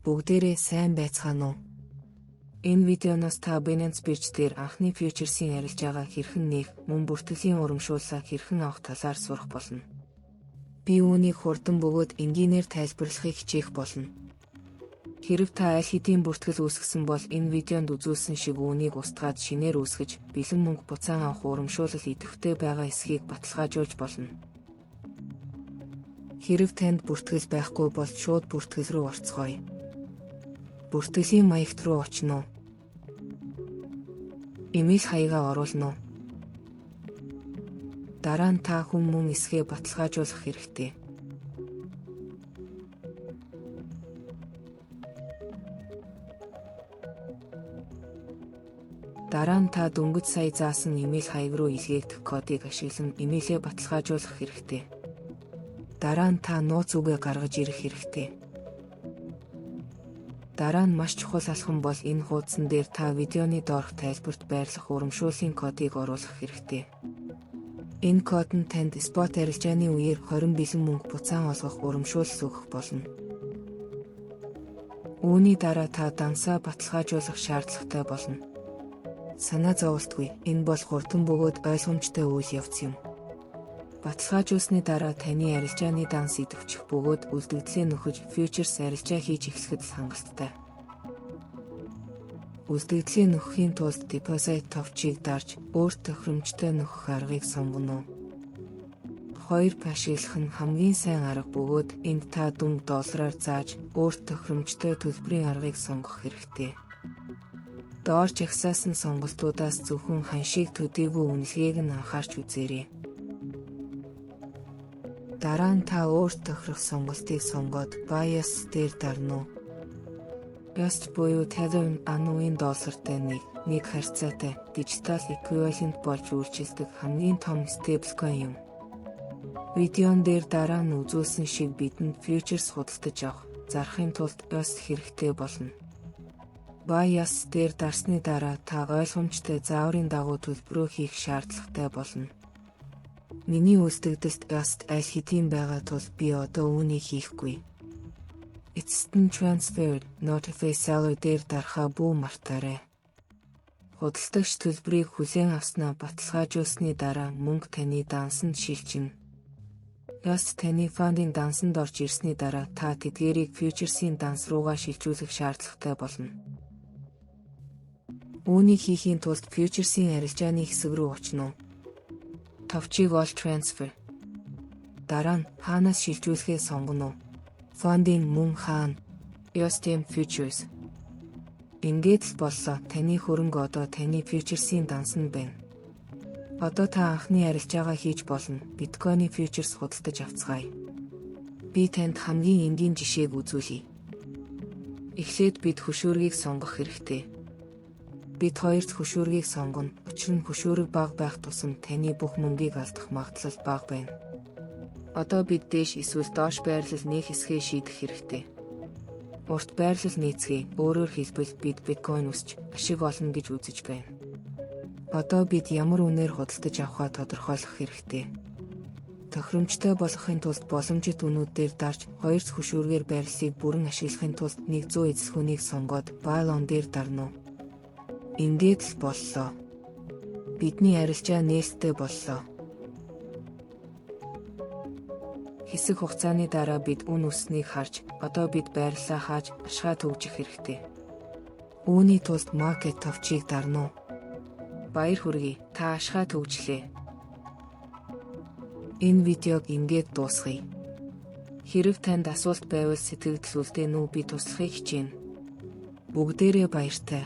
Бүгдээрээ сайн байцгаана уу? Энэ видеоноос та Binance Bridge дээр анхны фьючерсийн арилжаагаа хэрхэн нээх, мөн бүртгэлийн урамшууллаа хэрхэн авах талаар сурах болно. Би үүнийг хурдан бөгөөд энгийнээр тайлбарлахыг хичээх болно. Хэрэв та аль хэдийн бүртгэл үүсгэсэн бол энэ видеонд үзүүлсэн шиг үүнийг устгаад шинээр үүсгэж, бэлэн мөнгө буцаан авах урамшуулал идэвхтэй байгаа эсхийг баталгаажуулж болно. Хэрэв танд бүртгэл байхгүй бол шууд бүртгэл рүү орцгоё. Бүртгэлийн маягт руу очно уу? Имэйл хаягаа оруулна уу? Дараа нь та хүн мөн эсгээ баталгаажуулах хэрэгтэй. Дараа нь та дөнгөж сая заасан имэйл хаяг руу илгээгдэх кодыг ашиглан имэйлээ баталгаажуулах хэрэгтэй. Дараа нь та нууц үгээ гаргаж ирэх хэрэгтэй. Дараа нь маш чухал алхам бол энэ хуудсан дээр та видеоны доорх тайлбарт байрлах урамшууллын кодыг оруулах хэрэгтэй. Энэ код нь танд спот арилжааны үеэр 20 бэлэн мөнгө буцаан олгох урамшуулал өгөх болно. Үүний дараа та дансаа баталгаажуулах шаардлагатай болно. Санаа зовлтгүй, энэ бол хурдан бөгөөд ойлгомжтой үйл явц юм. Баталгаажуулсны дараа таны арилжааны данс идэвхжих бөгөөд үлдэгдлээ нөхөж фьючерс арилжаа хийж эхлэхэд хангалттай. Үлдэгдлээ нөхөхийн тулд депозит товчийг дарж өөрт тохиромжтой нөхөх аргыг сонгоно уу? Хоёр ашиглах нь хамгийн сайн арга бөгөөд энд та дүнг доллараар зааж өөрт тохиромжтой төлбөрийн аргыг сонгох хэрэгтэй. Доор жагсаасан сонголтуудаас зөвхөн ханшийг төдийгүй үнэлгээг нь анхаарч үзээрэй. Дараа нь та өөрт тохирох сонголтыг сонгоод bias дээр дарна уу? Bias буюу Tether ануын доллартай нэг харьцаатай дижитал эквивалент болж үйлчилдэг хамгийн том стейблкойн юм. Видеон дээр дараа нь үзүүлсэн шиг бидэнд фьючерс худалдаж авах, зарахын тулд Bias хэрэгтэй болно. Bias дээр дарсны дараа та ойлгомжтой зааврын дагуу төлбөрөө хийх шаардлагатай болно. Миний үлдэгдэлд Bias аль хэдийн байгаа тул би одоо үүнийг хийхгүй. Эцэст нь transferred notify seller дээр дарахаа бүү мартаарай. Худалдагч төлбөрийг хүлээн авснаа баталгаажуулсны дараа мөнгө таны дансанд шилжинэ. Bias таны фандын дансанд орж ирсний дараа та тэдгээрийг фьючерсийн данс руугаа шилжүүлэх шаардлагатай болно. Үүнийг хийхийн тулд фьючерсийн арилжааны хэсэг рүү очно уу? Товчийг ол трансфер. Дараа нь хаанаас шилжүүлэхээ сонгоно уу? Фондын мөн хаана? USDM Futures. Ингээд л боллоо. Таны хөрөнгө одоо таны фьючерсийн дансанд байна. Одоо та анхны арилжаагаа хийж болно. Биткойны фьючерс худалдаж авцгаая. Би танд хамгийн энгийн жишээг үзүүлье. Эхлээд бид хөшөөргийг сонгох хэрэгтэй. Бид хоёрт хөшөөргийг сонгоно. Учир нь хөшөөрөг бага байх тусам таны бүх мөнгийг алдах магадлал бага байна. Одоо бид дээш эсвэл доош байрлал нээх хэсгээ шийдэх хэрэгтэй. Урт байрлал нээцгээе. Өөрөөр хэлбэл бид биткойн өсч ашиг олно гэж үзэж байна. Одоо бид ямар үнээр худалдаж авахаа тодорхойлох хэрэгтэй. Тохиромжтой болгохын тулд боломжит үнүүдээр дарж хоёр хөшөөргээр байрлалыг бүрэн ашиглахын тулд 100 эзэлхүүнийг сонгоод buy on дээр дарна уу? Ингээд л боллоо. Бидний арилжаа нээлттэй боллоо. Хэсэг хугацааны дараа бид үн өсснийг харж, одоо бид байрлалаа хааж, ашгаа төгжих хэрэгтэй. Үүний тулд маркет товчийг дарна уу? Баяр хүргэе, та ашгаа төгжлээ. Энэ видеог ингээд дуусгая. Хэрэв танд асуулт байвал сэтгэгдэл үлдээнүү би туслахыг хичээнэ. Бүгдээрээ баяртай.